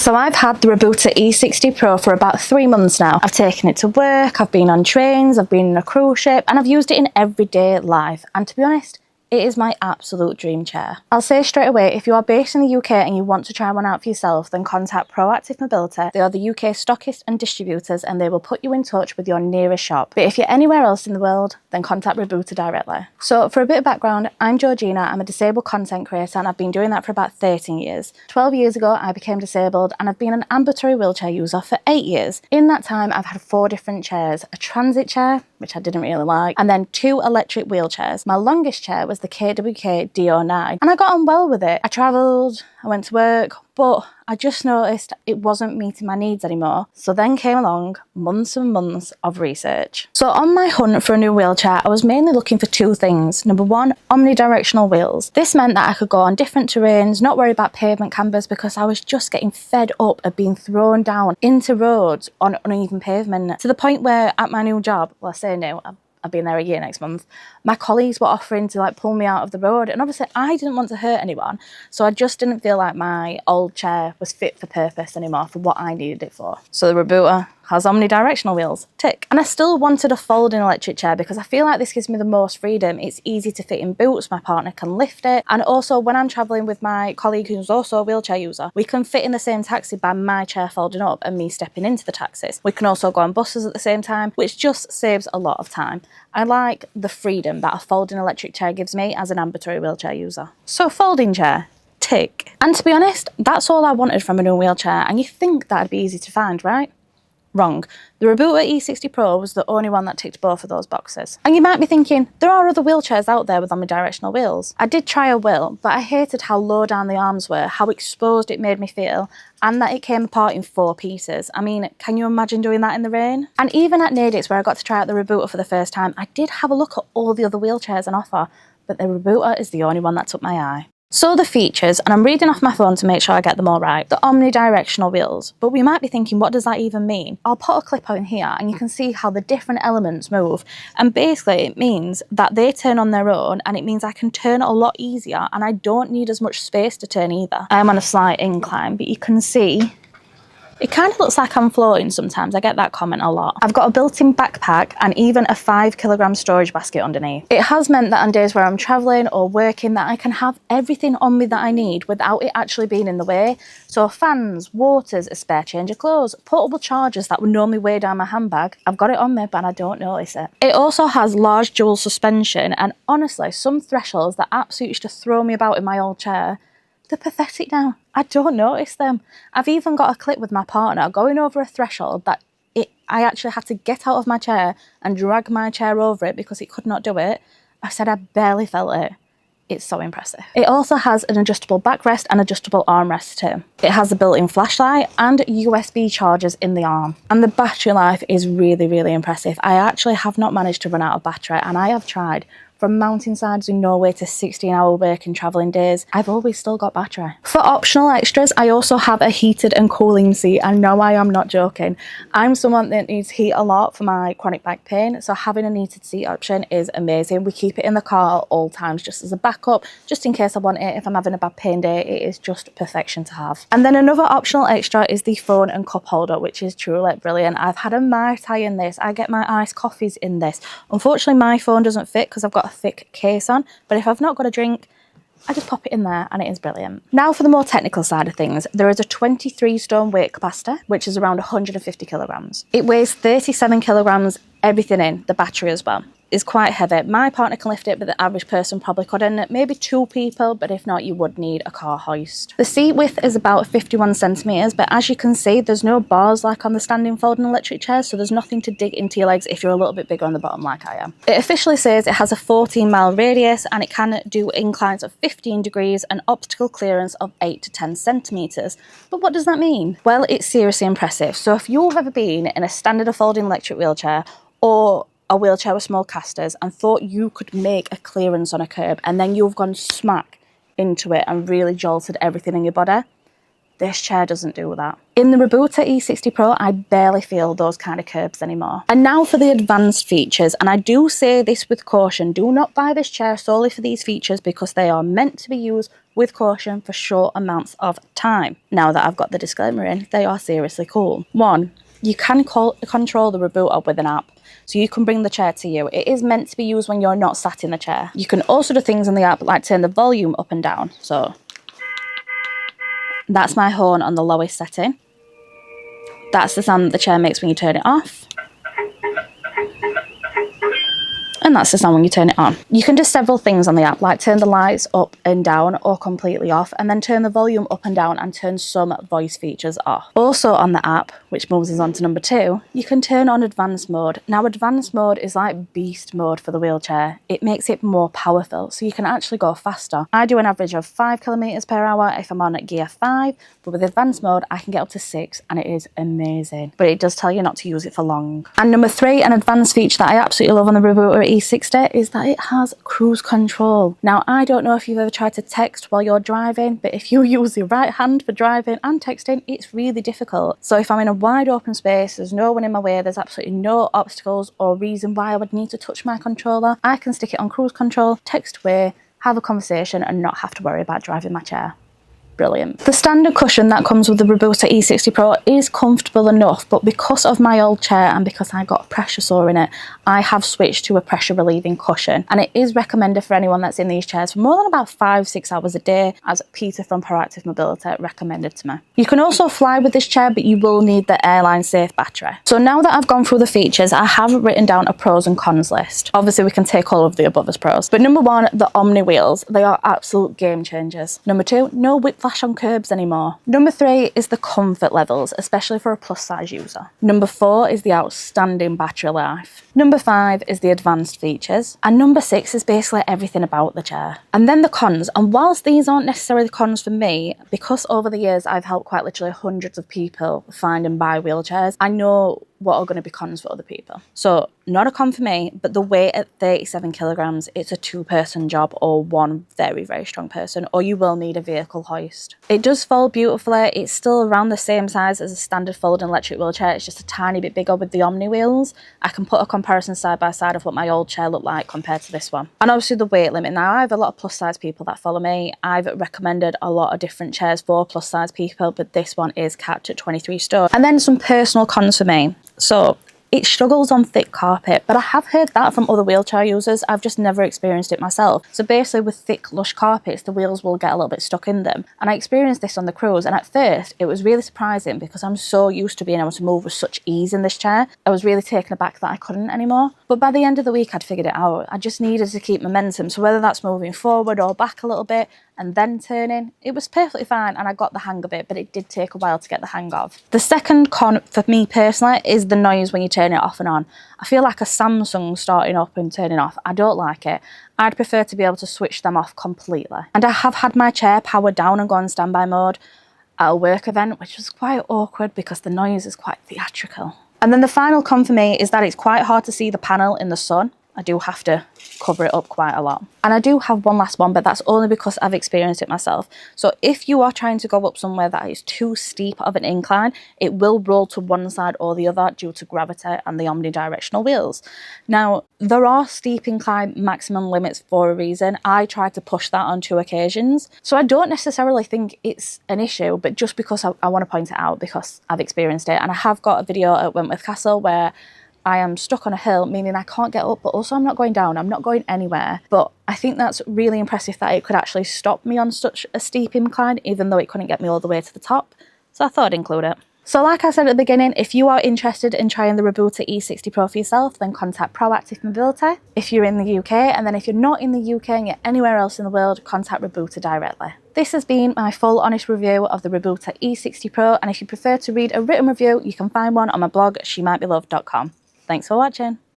So I've had the Robooter E60 Pro for about 3 months now. I've taken it to work, I've been on trains, I've been in a cruise ship, and I've used it in everyday life. And to be honest, it is my absolute dream chair. I'll say straight away, if you are based in the UK and you want to try one out for yourself, then contact Proactive Mobility. They are the UK stockists and distributors, and they will put you in touch with your nearest shop. But if you're anywhere else in the world, then contact Robooter directly. So for a bit of background, I'm Georgina, I'm a disabled content creator, and I've been doing that for about 13 years. 12 years ago, I became disabled, and I've been an ambulatory wheelchair user for 8 years. In that time, I've had 4 different chairs: a transit chair, which I didn't really like, and then 2 electric wheelchairs. My longest chair was the KWK D09, and I got on well with it. I travelled, I went to work, but I just noticed it wasn't meeting my needs anymore. So then came along months and months of research. So on my hunt for a new wheelchair, I was mainly looking for 2 things. Number 1, omnidirectional wheels. This meant that I could go on different terrains, not worry about pavement canvas, because I was just getting fed up of being thrown down into roads on uneven pavement, to the point where at my new job, well, I say new, I've been there a year next month, my colleagues were offering to pull me out of the road, and obviously I didn't want to hurt anyone, so I just didn't feel like my old chair was fit for purpose anymore for what I needed it for. So the Robooter has omnidirectional wheels, tick. And I still wanted a folding electric chair because I feel like this gives me the most freedom. It's easy to fit in boots, my partner can lift it, and also when I'm travelling with my colleague who's also a wheelchair user, we can fit in the same taxi by my chair folding up and me stepping into the taxis. We can also go on buses at the same time, which just saves a lot of time. I like the freedom that a folding electric chair gives me as an ambulatory wheelchair user. So folding chair, tick. And to be honest, that's all I wanted from a new wheelchair, and you think that'd be easy to find, right? Wrong. The Robooter E60 Pro was the only one that ticked both of those boxes. And you might be thinking, there are other wheelchairs out there with omnidirectional wheels. I did try a wheel, but I hated how low down the arms were, how exposed it made me feel, and that it came apart in 4 pieces. I mean, can you imagine doing that in the rain? And even at Nadix, where I got to try out the Robooter for the first time, I did have a look at all the other wheelchairs on offer, but the Robooter is the only one that took my eye. So the features, and I'm reading off my phone to make sure I get them all right, the omnidirectional wheels. But we might be thinking, what does that even mean? I'll put a clip on here and you can see how the different elements move. And basically it means that they turn on their own, and it means I can turn a lot easier, and I don't need as much space to turn either. I'm on a slight incline, but you can see it kind of looks like I'm floating sometimes. I get that comment a lot. I've got a built-in backpack and even a 5kg storage basket underneath. It has meant that on days where I'm travelling or working, that I can have everything on me that I need without it actually being in the way. So fans, waters, a spare change of clothes, portable chargers that would normally weigh down my handbag, I've got it on me but I don't notice it. It also has large dual suspension, and honestly, some thresholds that absolutely used to throw me about in my old chair, they're pathetic now. I don't notice them. I've even got a clip with my partner going over a threshold that I actually had to get out of my chair and drag my chair over it because it could not do it. I said I barely felt it. It's so impressive. It also has an adjustable backrest and adjustable armrest too. It has a built-in flashlight and USB chargers in the arm. And the battery life is really, really impressive. I actually have not managed to run out of battery, and I have tried. From mountainsides in Norway to 16-hour work and travelling days, I've always still got battery. For optional extras, I also have a heated and cooling seat, and no, I am not joking. I'm someone that needs heat a lot for my chronic back pain, so having a heated seat option is amazing. We keep it in the car at all times just as a backup, just in case I want it if I'm having a bad pain day. It is just perfection to have. And then another optional extra is the phone and cup holder, which is truly brilliant. I've had a Mai Tai in this. I get my iced coffees in this. Unfortunately, my phone doesn't fit because I've got a thick case on, but if I've not got a drink, I just pop it in there and it is brilliant. Now for the more technical side of things, there is a 23 stone weight capacity, which is around 150 kilograms. It weighs 37 kilograms, everything in, the battery as well. Is quite heavy. My partner can lift it, but the average person probably couldn't. Maybe 2 people, but if not, you would need a car hoist. The seat width is about 51 centimeters, but as you can see, there's no bars like on the standing folding electric chairs, so there's nothing to dig into your legs if you're a little bit bigger on the bottom like I am. It officially says it has a 14-mile radius, and it can do inclines of 15 degrees and obstacle clearance of 8 to 10 centimeters. But what does that mean? Well, it's seriously impressive. So if you've ever been in a standard or folding electric wheelchair, or a wheelchair with small casters, and thought you could make a clearance on a curb, and then you've gone smack into it and really jolted everything in your body, this chair doesn't do that. In the Robooter E60 Pro, I barely feel those kind of curbs anymore. And now for the advanced features, and I do say this with caution, do not buy this chair solely for these features because they are meant to be used with caution for short amounts of time. Now that I've got the disclaimer in, they are seriously cool. 1. You can control the Robooter with an app. So you can bring the chair to you. It is meant to be used when you're not sat in the chair. You can also do things in the app like turn the volume up and down. So that's my horn on the lowest setting. That's the sound that the chair makes when you turn it off. And that's the sound when you turn it on. You can do several things on the app, like turn the lights up and down or completely off, and then turn the volume up and down and turn some voice features off. Also on the app, which moves us on to number 2, you can turn on advanced mode. Now advanced mode is like beast mode for the wheelchair. It makes it more powerful, so you can actually go faster. I do an average of 5 kilometers per hour if I'm on at gear 5, but with advanced mode I can get up to 6 and it is amazing. But it does tell you not to use it for long. And number 3, an advanced feature that I absolutely love on the Robooter E60 is that it has cruise control. Now I don't know if you've ever tried to text while you're driving, but if you use your right hand for driving and texting, it's really difficult. So if I'm in a wide open space, there's no one in my way, there's absolutely no obstacles or reason why I would need to touch my controller, I can stick it on cruise control, text away, have a conversation and not have to worry about driving my chair. Brilliant. The standard cushion that comes with the Robooter E60 Pro is comfortable enough, but because of my old chair and because I got a pressure sore in it, I have switched to a pressure relieving cushion, and it is recommended for anyone that's in these chairs for more than about 5-6 hours a day, as Peter from Proactive Mobility recommended to me. You can also fly with this chair, but you will need the airline safe battery. So now that I've gone through the features, I have written down a pros and cons list. Obviously we can take all of the above as pros, but number 1, the Omni wheels. They are absolute game changers. Number 2, no whiplash on curbs anymore. Number 3 is the comfort levels, especially for a plus size user. Number 4 is the outstanding battery life. Number 5 is the advanced features. And number 6 is basically everything about the chair. And then the cons, and whilst these aren't necessarily cons for me, because over the years I've helped quite literally hundreds of people find and buy wheelchairs, I know what are going to be cons for other people. So not a con for me, but the weight at 37 kilograms, it's a 2-person job or one very, very strong person, or you will need a vehicle hoist. It does fold beautifully. It's still around the same size as a standard folding electric wheelchair. It's just a tiny bit bigger with the Omni wheels. I can put a comparison side by side of what my old chair looked like compared to this one. And obviously the weight limit. Now I have a lot of plus size people that follow me. I've recommended a lot of different chairs for plus size people, but this one is capped at 23 stone. And then some personal cons for me. So it struggles on thick carpet, but I have heard that from other wheelchair users. I've just never experienced it myself. So basically with thick, lush carpets, the wheels will get a little bit stuck in them. And I experienced this on the cruise, and at first it was really surprising because I'm so used to being able to move with such ease in this chair. I was really taken aback that I couldn't anymore. But by the end of the week, I'd figured it out. I just needed to keep momentum. So whether that's moving forward or back a little bit, and then turning, it was perfectly fine and I got the hang of it, but it did take a while to get the hang of. The second con for me personally is the noise when you turn it off and on. I feel like a Samsung starting up and turning off. I don't like it. I'd prefer to be able to switch them off completely. And I have had my chair powered down and go on standby mode at a work event, which was quite awkward because the noise is quite theatrical. And then the final con for me is that it's quite hard to see the panel in the sun. I do have to cover it up quite a lot. And I do have one last one, but that's only because I've experienced it myself. So if you are trying to go up somewhere that is too steep of an incline, it will roll to one side or the other due to gravity and the omnidirectional wheels. Now, there are steep incline maximum limits for a reason. I tried to push that on 2 occasions. So I don't necessarily think it's an issue, but just because I want to point it out because I've experienced it. And I have got a video at Wentworth Castle where I am stuck on a hill, meaning I can't get up, but also I'm not going down, I'm not going anywhere. But I think that's really impressive that it could actually stop me on such a steep incline, even though it couldn't get me all the way to the top. So I thought I'd include it. So like I said at the beginning, if you are interested in trying the Robooter E60 Pro for yourself, then contact Proactive Mobility if you're in the UK, and then if you're not in the UK and you're anywhere else in the world, contact Robooter directly. This has been my full honest review of the Robooter E60 Pro, and if you prefer to read a written review, you can find one on my blog, shemightbeloved.com. Thanks for watching.